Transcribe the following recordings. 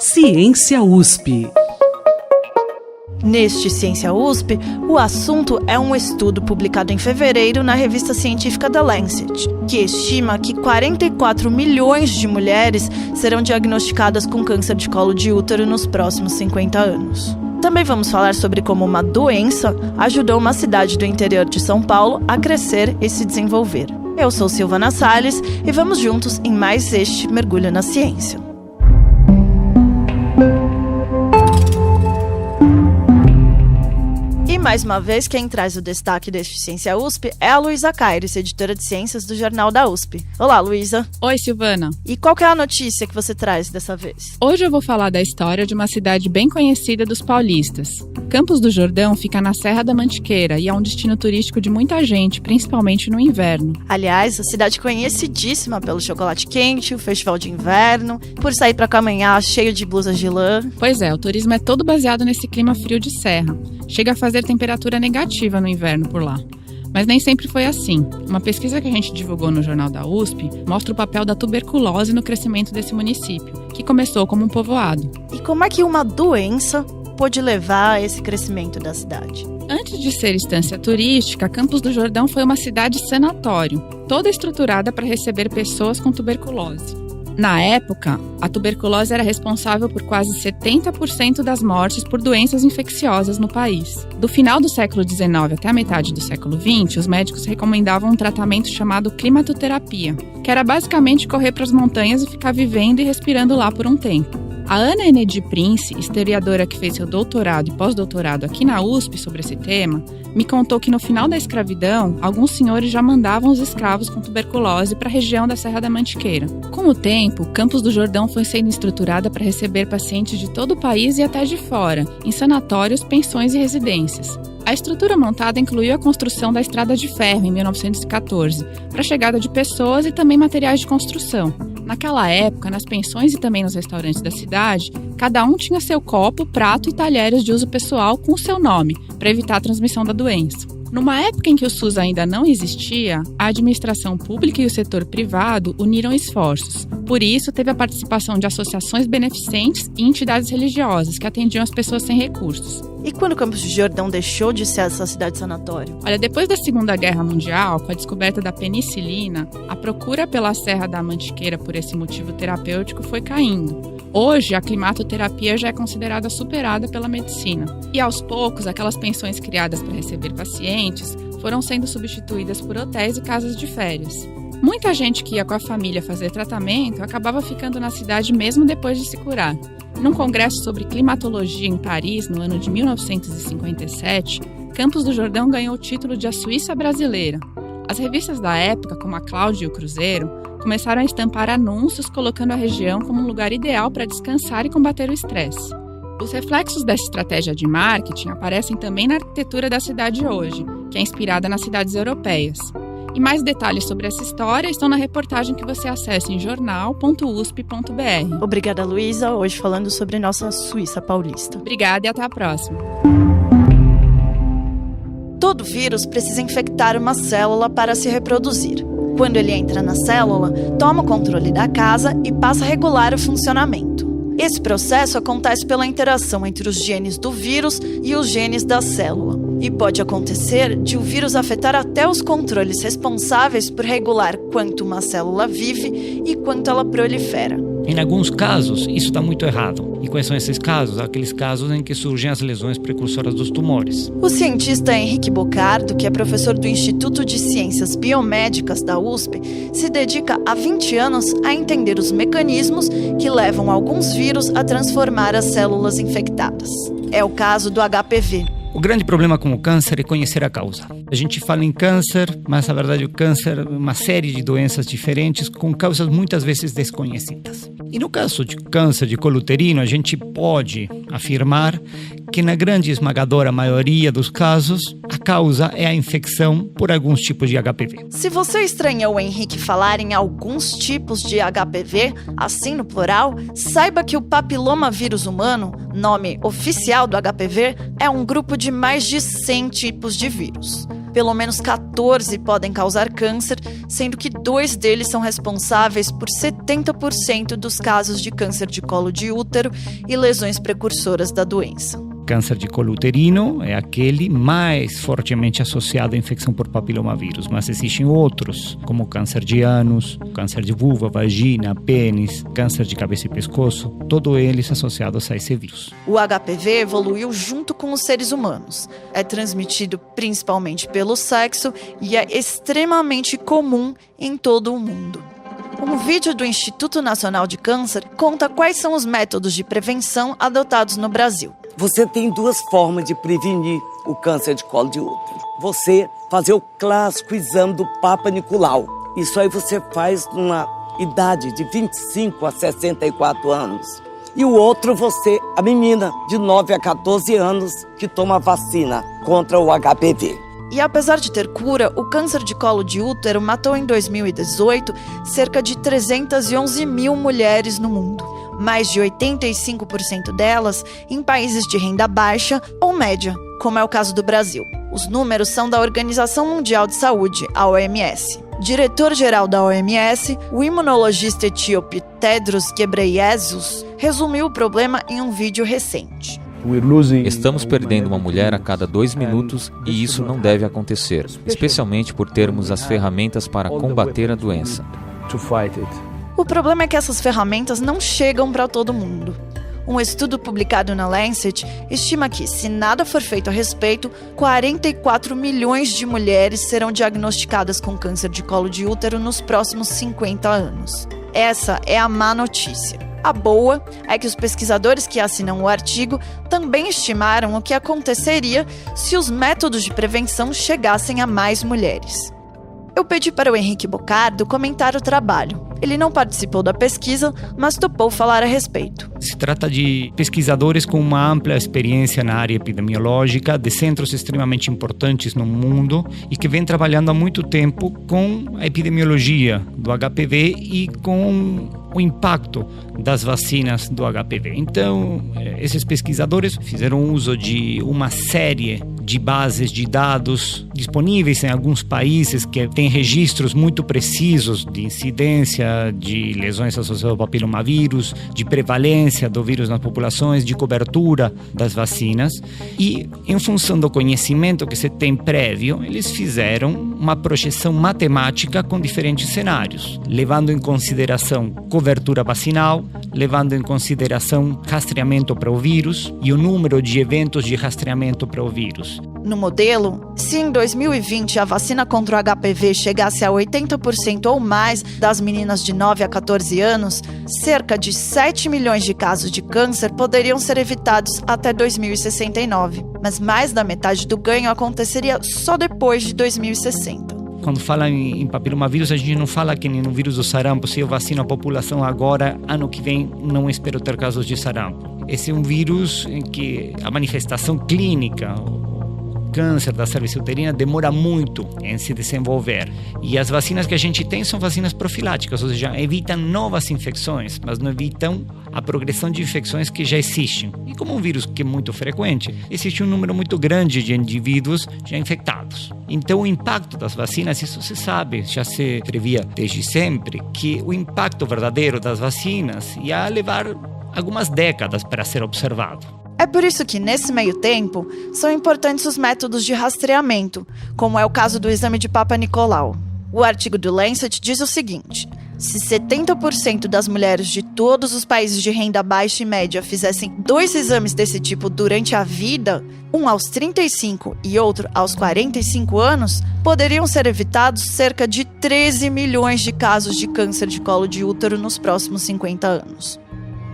Ciência USP. Neste Ciência USP, o assunto é um estudo publicado em fevereiro na revista científica The Lancet, que estima que 44 milhões de mulheres serão diagnosticadas com câncer de colo de útero nos próximos 50 anos. Também vamos falar sobre como uma doença ajudou uma cidade do interior de São Paulo a crescer e se desenvolver. Eu sou Silvana Salles e vamos juntos em mais este Mergulho na Ciência. E mais uma vez, quem traz o destaque deste Ciência USP é a Luísa Caires, editora de ciências do Jornal da USP. Olá, Luísa. Oi, Silvana. E qual que é a notícia que você traz dessa vez? Hoje eu vou falar da história de uma cidade bem conhecida dos paulistas. Campos do Jordão fica na Serra da Mantiqueira e é um destino turístico de muita gente, principalmente no inverno. Aliás, a cidade conhecidíssima pelo chocolate quente, o festival de inverno, por sair para caminhar cheio de blusas de lã. Pois é, o turismo é todo baseado nesse clima frio de serra. Chega a fazer temperatura negativa no inverno por lá. Mas nem sempre foi assim. Uma pesquisa que a gente divulgou no Jornal da USP mostra o papel da tuberculose no crescimento desse município, que começou como um povoado. E como é que uma doença pôde levar a esse crescimento da cidade? Antes de ser estância turística, Campos do Jordão foi uma cidade sanatório, toda estruturada para receber pessoas com tuberculose. Na época, a tuberculose era responsável por quase 70% das mortes por doenças infecciosas no país. Do final do século XIX até a metade do século XX, os médicos recomendavam um tratamento chamado climatoterapia, que era basicamente correr para as montanhas e ficar vivendo e respirando lá por um tempo. A Ana Enedi Prince, historiadora que fez seu doutorado e pós-doutorado aqui na USP sobre esse tema, me contou que no final da escravidão, alguns senhores já mandavam os escravos com tuberculose para a região da Serra da Mantiqueira. Com o tempo, Campos do Jordão foi sendo estruturada para receber pacientes de todo o país e até de fora, em sanatórios, pensões e residências. A estrutura montada incluiu a construção da estrada de ferro em 1914, para a chegada de pessoas e também materiais de construção. Naquela época, nas pensões e também nos restaurantes da cidade, cada um tinha seu copo, prato e talheres de uso pessoal com o seu nome, para evitar a transmissão da doença. Numa época em que o SUS ainda não existia, a administração pública e o setor privado uniram esforços. Por isso, teve a participação de associações beneficentes e entidades religiosas que atendiam as pessoas sem recursos. E quando Campos do Jordão deixou de ser essa cidade sanatório? Olha, depois da Segunda Guerra Mundial, com a descoberta da penicilina, a procura pela Serra da Mantiqueira por esse motivo terapêutico foi caindo. Hoje, a climatoterapia já é considerada superada pela medicina. E aos poucos, aquelas pensões criadas para receber pacientes foram sendo substituídas por hotéis e casas de férias. Muita gente que ia com a família fazer tratamento acabava ficando na cidade mesmo depois de se curar. Num congresso sobre climatologia em Paris, no ano de 1957, Campos do Jordão ganhou o título de a Suíça brasileira. As revistas da época, como a Cláudia e o Cruzeiro, começaram a estampar anúncios colocando a região como um lugar ideal para descansar e combater o estresse. Os reflexos dessa estratégia de marketing aparecem também na arquitetura da cidade hoje, que é inspirada nas cidades europeias. E mais detalhes sobre essa história estão na reportagem que você acessa em jornal.usp.br. Obrigada, Luísa, hoje falando sobre nossa Suíça paulista. Obrigada e até a próxima. Todo vírus precisa infectar uma célula para se reproduzir. Quando ele entra na célula, toma o controle da casa e passa a regular o funcionamento. Esse processo acontece pela interação entre os genes do vírus e os genes da célula. E pode acontecer de o vírus afetar até os controles responsáveis por regular quanto uma célula vive e quanto ela prolifera. Em alguns casos, isso está muito errado. E quais são esses casos? Aqueles casos em que surgem as lesões precursoras dos tumores. O cientista Henrique Bocardo, que é professor do Instituto de Ciências Biomédicas da USP, se dedica há 20 anos a entender os mecanismos que levam alguns vírus a transformar as células infectadas. É o caso do HPV. O grande problema com o câncer é conhecer a causa. A gente fala em câncer, mas na verdade o câncer é uma série de doenças diferentes com causas muitas vezes desconhecidas. E no caso de câncer de colo uterino, a gente pode afirmar que na grande esmagadora maioria dos casos, a causa é a infecção por alguns tipos de HPV. Se você estranhou o Henrique falar em alguns tipos de HPV, assim no plural, saiba que o papilomavírus humano, nome oficial do HPV, é um grupo de mais de 100 tipos de vírus. Pelo menos 14 podem causar câncer, sendo que 2 deles são responsáveis por 70% dos casos de câncer de colo de útero e lesões precursoras da doença. Câncer de colo uterino é aquele mais fortemente associado à infecção por papilomavírus, mas existem outros, como câncer de ânus, câncer de vulva, vagina, pênis, câncer de cabeça e pescoço, todos eles associados a esse vírus. O HPV evoluiu junto com os seres humanos. É transmitido principalmente pelo sexo e é extremamente comum em todo o mundo. Um vídeo do Instituto Nacional de Câncer conta quais são os métodos de prevenção adotados no Brasil. Você tem 2 formas de prevenir o câncer de colo de útero. Você fazer o clássico exame do Papa Nicolau. Isso aí você faz numa idade de 25 a 64 anos. E o outro a menina de 9 a 14 anos que toma vacina contra o HPV. E apesar de ter cura, o câncer de colo de útero matou em 2018 cerca de 311 mil mulheres no mundo. Mais de 85% delas em países de renda baixa ou média, como é o caso do Brasil. Os números são da Organização Mundial de Saúde, a OMS. Diretor-geral da OMS, o imunologista etíope Tedros Ghebreyesus, resumiu o problema em um vídeo recente. Estamos perdendo uma mulher a cada 2 minutos e isso não deve acontecer, especialmente por termos as ferramentas para combater a doença. O problema é que essas ferramentas não chegam para todo mundo. Um estudo publicado na Lancet estima que, se nada for feito a respeito, 44 milhões de mulheres serão diagnosticadas com câncer de colo de útero nos próximos 50 anos. Essa é a má notícia. A boa é que os pesquisadores que assinam o artigo também estimaram o que aconteceria se os métodos de prevenção chegassem a mais mulheres. Eu pedi para o Henrique Bocardo comentar o trabalho. Ele não participou da pesquisa, mas topou falar a respeito. Se trata de pesquisadores com uma ampla experiência na área epidemiológica, de centros extremamente importantes no mundo e que vêm trabalhando há muito tempo com a epidemiologia do HPV e com o impacto das vacinas do HPV. Então, esses pesquisadores fizeram uso de uma série de bases de dados disponíveis em alguns países que têm registros muito precisos de incidência de lesões associadas ao papilomavírus, de prevalência do vírus nas populações, de cobertura das vacinas. E, em função do conhecimento que se tem prévio, eles fizeram uma projeção matemática com diferentes cenários, levando em consideração cobertura vacinal, levando em consideração rastreamento para o vírus e o número de eventos de rastreamento para o vírus. No modelo, se em 2020 a vacina contra o HPV chegasse a 80% ou mais das meninas de 9 a 14 anos, cerca de 7 milhões de casos de câncer poderiam ser evitados até 2069. Mas mais da metade do ganho aconteceria só depois de 2060. Quando fala em papilomavírus, a gente não fala que nem no vírus do sarampo, se eu vacino a população agora, ano que vem não espero ter casos de sarampo. Esse é um vírus em que a manifestação clínica, câncer da cerviz uterina demora muito em se desenvolver. E as vacinas que a gente tem são vacinas profiláticas, ou seja, evitam novas infecções, mas não evitam a progressão de infecções que já existem. E como um vírus que é muito frequente, existe um número muito grande de indivíduos já infectados. Então o impacto das vacinas, isso se sabe, já se previa desde sempre, que o impacto verdadeiro das vacinas ia levar algumas décadas para ser observado. É por isso que, nesse meio tempo, são importantes os métodos de rastreamento, como é o caso do exame de Papa Nicolau. O artigo do Lancet diz o seguinte: se 70% das mulheres de todos os países de renda baixa e média fizessem 2 exames desse tipo durante a vida, um aos 35 e outro aos 45 anos, poderiam ser evitados cerca de 13 milhões de casos de câncer de colo de útero nos próximos 50 anos.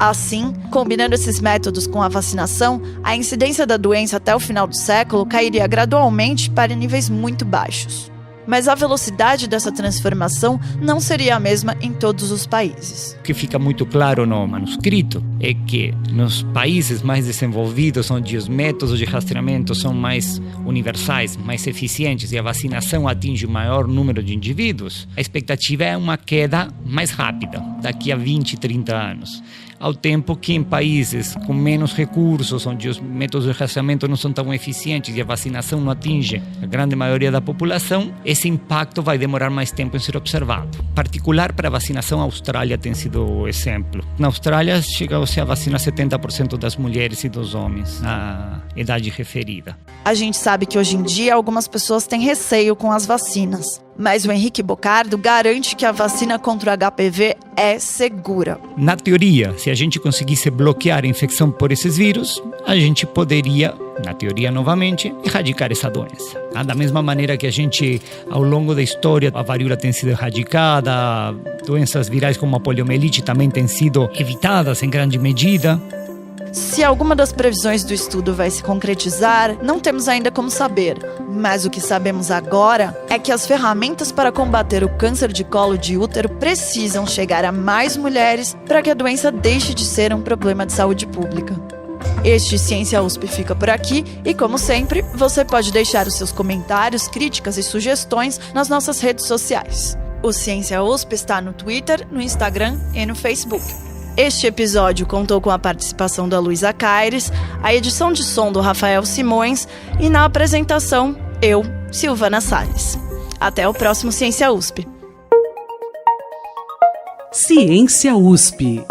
Assim, combinando esses métodos com a vacinação, a incidência da doença até o final do século cairia gradualmente para níveis muito baixos. Mas a velocidade dessa transformação não seria a mesma em todos os países. O que fica muito claro no manuscrito é que nos países mais desenvolvidos, onde os métodos de rastreamento são mais universais, mais eficientes e a vacinação atinge o maior número de indivíduos, a expectativa é uma queda mais rápida, daqui a 20, 30 anos. ao tempo que em países com menos recursos, onde os métodos de rastreamento não são tão eficientes e a vacinação não atinge a grande maioria da população, esse impacto vai demorar mais tempo em ser observado. Em particular para a vacinação, a Austrália tem sido o exemplo. Na Austrália, chegou-se a vacinar 70% das mulheres e dos homens na idade referida. A gente sabe que hoje em dia algumas pessoas têm receio com as vacinas, mas o Henrique Bocardo garante que a vacina contra o HPV é segura. Na teoria, se a gente conseguisse bloquear a infecção por esses vírus, a gente poderia, na teoria novamente, erradicar essa doença. Da mesma maneira que a gente, ao longo da história, a varíola tem sido erradicada, doenças virais como a poliomielite também têm sido evitadas em grande medida. Se alguma das previsões do estudo vai se concretizar, não temos ainda como saber. Mas o que sabemos agora é que as ferramentas para combater o câncer de colo de útero precisam chegar a mais mulheres para que a doença deixe de ser um problema de saúde pública. Este Ciência USP fica por aqui e, como sempre, você pode deixar os seus comentários, críticas e sugestões nas nossas redes sociais. O Ciência USP está no Twitter, no Instagram e no Facebook. Este episódio contou com a participação da Luísa Caires, a edição de som do Rafael Simões e na apresentação, eu, Silvana Salles. Até o próximo Ciência USP. Ciência USP.